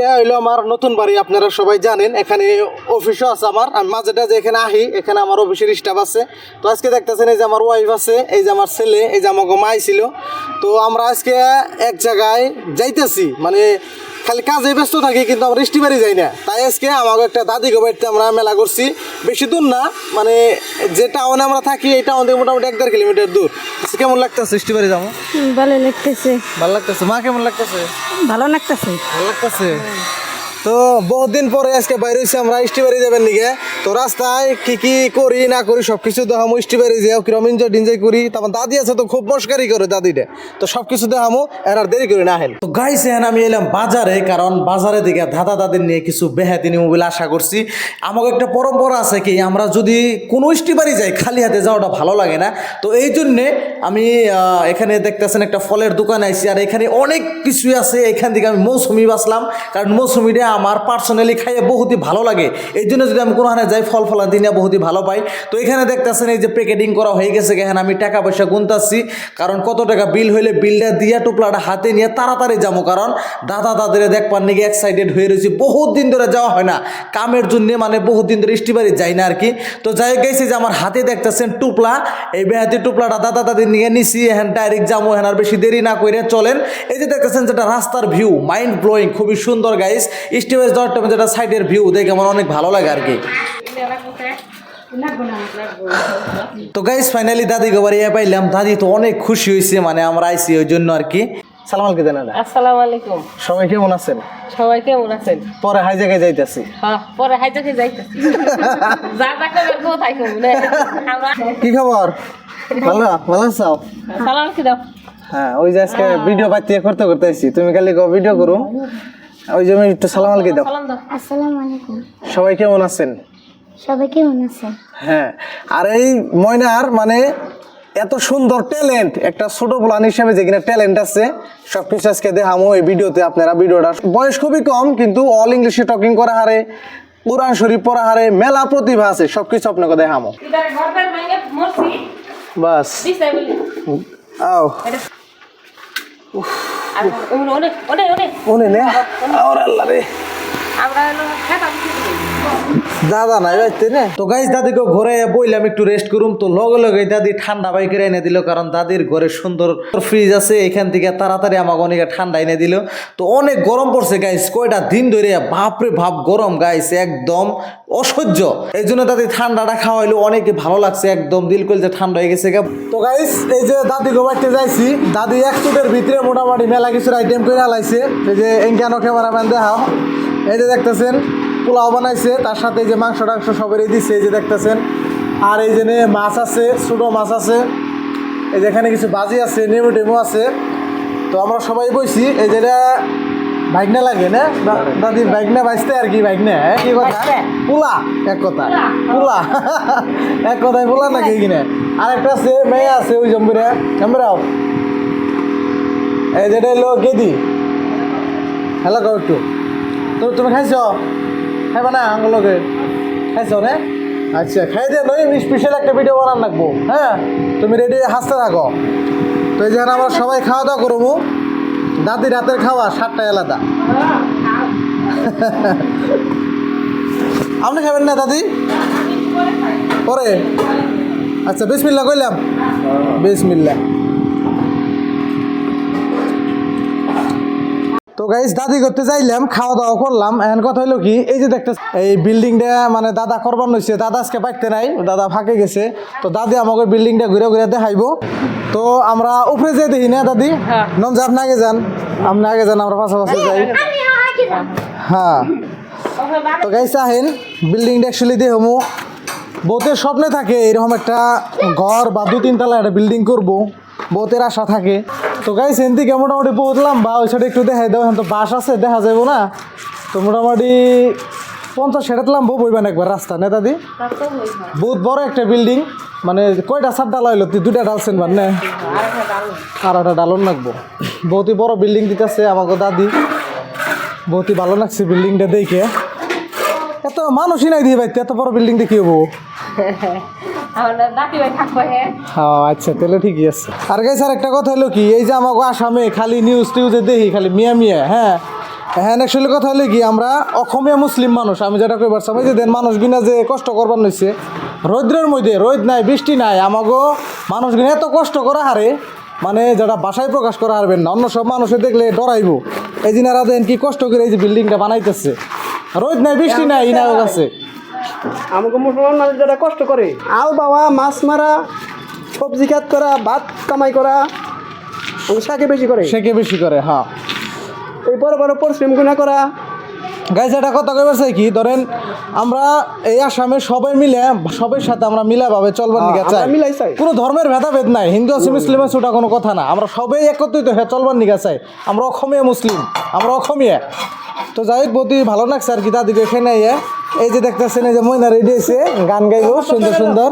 এইটা হইলো আমার নতুন বাড়ি, আপনারা সবাই জানেন। এখানে অফিসও আছে আমার, আমি মাঝেটা যে এখানে আহি, এখানে আমার অফিসের স্টাফ আছে। তো আজকে দেখতেছেন এই যে আমার ওয়াইফ আছে, এই যে আমার ছেলে, এই যে আমাকে মা ছিল। তো আমরা আজকে এক জায়গায় যাইতেছি, মানে খালি কাজে ব্যস্ত থাকি, কিন্তু আমরা ইষ্টি বাড়ি যাই না। তাই আজকে আমাকে একটা দাদিকে বাড়িতে আমরা মেলা করছি, বেশি দূর না, মানে যে টাউনে আমরা থাকি এই টাউন থেকে মোটামুটি 1.5 কিলোমিটার দূর। কেমন লাগতেছে ইষ্টি বাড়ি যাবো? ভালো লাগতেছে। ভালো লাগতেছে। মা কেমন লাগতেছে? ভালো লাগতেছে। ভালো লাগতেছে। তো বহুদিন পরে আজকে বাইরে হয়েছি আমরা ইষ্টি বাড়ি যাবেন নিকে। তো রাস্তায় কি কি করি না করি সবকিছু দেখামো, ইষ্টি বাড়ি যাও কিরম এনজয় করি। তারপর দাদি আছে তো খুব মস্কারি করে দাদিটা, তো সবকিছু দেখামো, এর আর দেরি করি না হেন। তো গাইস এখন আমি এলাম বাজারে, কারণ বাজারে দিকে দাদা দাদির নিয়ে কিছু বেহাতি নিয়ে মোবাইল আশা করছি। আমাকে একটা পরম্পরা আছে কি, আমরা যদি কোনো ইষ্টি বাড়ি যাই খালি হাতে যাওয়াটা ভালো লাগে না। তো এই জন্যে আমি এখানে দেখতেছেন একটা ফলের দোকান আইছি, আর এখানে অনেক কিছুই আছে। এখান থেকে আমি মৌসুমি বাসলাম, কারণ মৌসুমিটা আমার পার্সোনালি খাইয়ে বহুতই ভালো লাগে। এই জন্য যদি আমি কোনোখানে যাই ফল ফলাদি নিয়ে বহুতই ভালো পাই। তো এখানে দেখতেছেন এই যে প্যাকেটিং করা হয়ে গেছে, এখানে আমি টাকা পয়সা গুনতাছি, কারণ কত টাকা বিল হইলে বিলটা দিয়া টুপলাটা হাতে নিয়ে তাড়াতাড়ি যাবো, কারণ দাদা দাদিরে দেখবার নাকি এক্সাইটেড হয়ে রয়েছি। বহুত দিন ধরে যাওয়া হয় না কামের জন্য, মানে বহুত দিন ধরে ইষ্টি বাড়ি যাই না আর কি। তো যাই গেছি যে আমার হাতে দেখতেছেন টুপলা, এই বেহাতি টুপলাটা দাদা দাদির নিয়ে নিছি, এখন ডাইরেক্ট যাবো। এখন আর বেশি দেরি না করে চলেন। এই যে দেখতেছেন যেটা রাস্তার ভিউ মাইন্ড ব্লোয়িং, খুবই সুন্দর গাইস। ইষ্টি বাড়ি যাওয়ার টাইমে যেটা সাইডের ভিউ দেখে আমার অনেক ভালো লাগে আর কি। তো গাইস ফাইনালি দাদিকে বাড়ি পাইলাম, দাদি তো অনেক খুশি হয়েছে, মানে আমরা আইছি ওই জন্য আর কি। সালাম আলাইকুম দাদা। আসসালামু আলাইকুম। সবাই কেমন আছেন? সবাই কেমন আছেন? পরে হাই জায়গায় যাইতেছি। হ্যাঁ, পরে হাইজাকে যাইতেছি। যা যা করে কোথায় কম না আমরা। কি খবর? ভালো ভালো আছো? সালাম কি দাও? হ্যাঁ, ওই যে আজকে ভিডিও পাইতে করতে করতে আইছি, তুমি খালি ভিডিও করো, ওই জন্য একটু সালাম আলাইকুম দাও। সালাম দাও। আসসালামু আলাইকুম। সবাই কেমন আছেন? সবাই কেমন আছেন? হ্যাঁ, আর এই ময়নার মানে এত সুন্দর ট্যালেন্ট, একটা ছোট প্লান হিসেবে যে কিনা ট্যালেন্ট আছে, সবকিছু আজকে দেখামো এই ভিডিওতে। আপনারা ভিডিওটা বয়স খুবই কম, কিন্তু অল ইংলিশে টকিং করা হারে, কোরআন শরীফ পড়া হারে, মেলা প্রতিভা আছে, সবকিছু আপনাকে দেখামো। বাস আও দাদা নাই যাইতে না। তো গাইস দাদিকে ঘরে বইলাম একটু রেস্ট করুম, তো লগে লগে দাদি ঠান্ডা বাই করে এনে দিল, কারণ দাদির ঘরে সুন্দর ফ্রিজ আছে, এখান থেকে তাড়াতাড়ি আমাকে অনেক ঠান্ডা এনে দিল। তো অনেক গরম পড়ছে গাইস, কয়টা দিন ধরে বাপরে ভাব গরম গাইস, একদম অসহ্য। এই জন্য দাদি ঠান্ডাটা খাওয়াইলো, অনেকে ভালো লাগছে, একদম দিল কইল যে ঠান্ডা হয়ে গেছে। তো গাইস এই যে দাদি গোবাইতে যাইছি, দাদি এক চুটের ভিতরে মোটামুটি মেলা কিছুর আইটেম করে আলাইছে। এই যে এঙ্কানো ক্যামেরাম্যান দেখাও, এই যে দেখতেছেন পোলাও বানাইছে, তার সাথে এই যে মাংস টাংস সবেরই দিচ্ছে, এই যে দেখতেছেন। আর এই যে মাছ আছে, ছোটো মাছ আছে, এই যেখানে কিছু বাজি আছে, নেমু টেমু আছে। তো আমরা সবাই বইছি, এই যেটা ভাইগনা লাগে না দাদির ভাইগনা বাঁচতে আর কি, ভাইগনা কি কথা পোলা, এক কথা পোলা, এক কথায় পোলা নাকি কিনে। আর একটা আছে মেয়ে আছে ওই জম্বুরে জম্বুরাও, এই যেটা হলো গেদি। হ্যালো কও একটু, তো তুমি খাইছ? খাইবা না আঙ্গুলকে? খাইছ না? আচ্ছা খাই দিয়ে নয় স্পেশাল একটা ভিডিও বানান রাখবো। হ্যাঁ, তুমি রেডি হাসতে থাকো। তো এই যেখানে আমরা সবাই খাওয়া দাওয়া করবো, দাদি রাতের খাওয়া 7টায় আলাদা। আপনি খাবেন না দাদি? পরে আচ্ছা বিসমিল্লাহ কইলাম, বিসমিল্লাহ। তো গাইস দাদি করতে যাইলাম, খাওয়া দাওয়া করলাম। এখন কথা হইলো কি, এই যে দেখতে এই বিল্ডিংটা মানে দাদা করবার নইছে, দাদা আজকে পাইতে নাই, দাদা ফাঁকে গেছে। তো দাদি আমাকে বিল্ডিংটা ঘুরে ঘুরে দেখাইবো। তো আমরা উপরে যেয়ে দেখি না দাদি? নন যে আপনি আগে যান, আপনি আগে যান, আমরা পাশাপাশি যাই। হ্যাঁ, তো গাইস আহেন বিল্ডিংটা অ্যাকচুয়ালি দেখবো, বহুতের স্বপ্নে থাকে এরকম একটা ঘর বা 2-3 তলা একটা বিল্ডিং করবো, বহুতের আশা থাকে। তো গাইস এন থেকে মোটামুটি বহুত লম্বা, ওই সাইডে একটু দেখাই দাও। এখন তো বাস আছে, দেখা যাবো না। তো মোটামুটি 50-60 লম্বা বইবেন একবার রাস্তা না দাদি? বহুত বড় একটা বিল্ডিং, মানে কয়টা সাত ডালা হইলো? 2টা ডালছেন মানে আর একটা ডালন লাগবো। বহুতই বড় বিল্ডিং দিতেছে আমাকে দাদি, বহুতই ভালো লাগছে বিল্ডিংটা দেখে। এত মানুষই নাই দিয়ে ভাই, এত বড় বিল্ডিং দেখি হবো। আচ্ছা তাহলে ঠিকই আছে। আর গাইস আর একটা কথা হলো কি, এই যে আমাকে আসামে খালি নিউজে দেখি খালি মিয়া মিয়া, হ্যাঁ হ্যাঁ অ্যাকচুয়ালি কথা হলে কি আমরা অসমীয়া মুসলিম মানুষ আমি যেটা কইবার চাই যে দেন মানুষ গুনা যে কষ্ট করবার নইছে রৌদ্রের মধ্যে রোদ নাই বৃষ্টি নাই আমাগো মানুষ গুনা এত কষ্ট করা হারে মানে যেটা ভাষায় প্রকাশ করা হারবেন না অন্য সব মানুষে দেখলে ডরাইবো এই দিনারা দেন কি কষ্ট করে এই যে বিল্ডিংটা বানাইতেছে রোদ নাই বৃষ্টি নাই ইনাও কাছে আমাকে মুসলমান মানুষ যারা কষ্ট করে আল বাবা মাছ মারা সবজি খাত করা ভাত কামাই করা শাকে বেশি করে সেকে বেশি করে হ্যাঁ এই বড় বড় পরিশ্রম গুণা করা গাইজ একটা কথা কইবার চাই কি ধরেন আমরা এই আসামে সবাই মিলে সবার সাথে আমরা মিলাভাবে চলবার নিকে আমরা চাই মিলাই চাই। কোনো ধর্মের ভেদাভেদ নাই হিন্দু আছে মুসলিম আছে ওটা কোনো কথা না আমরা সবাই একত্রিত হয়ে চলবার নিকে চাই আমরা অসমীয়া মুসলিম আমরা অসমীয়া তো যাই হোক বহুতই ভালো লাগছে আর কি দাদিকে এখানে এই যে দেখতেছেন এই যে ময়না রেডি হয়েছে গান গাইবো সুন্দর সুন্দর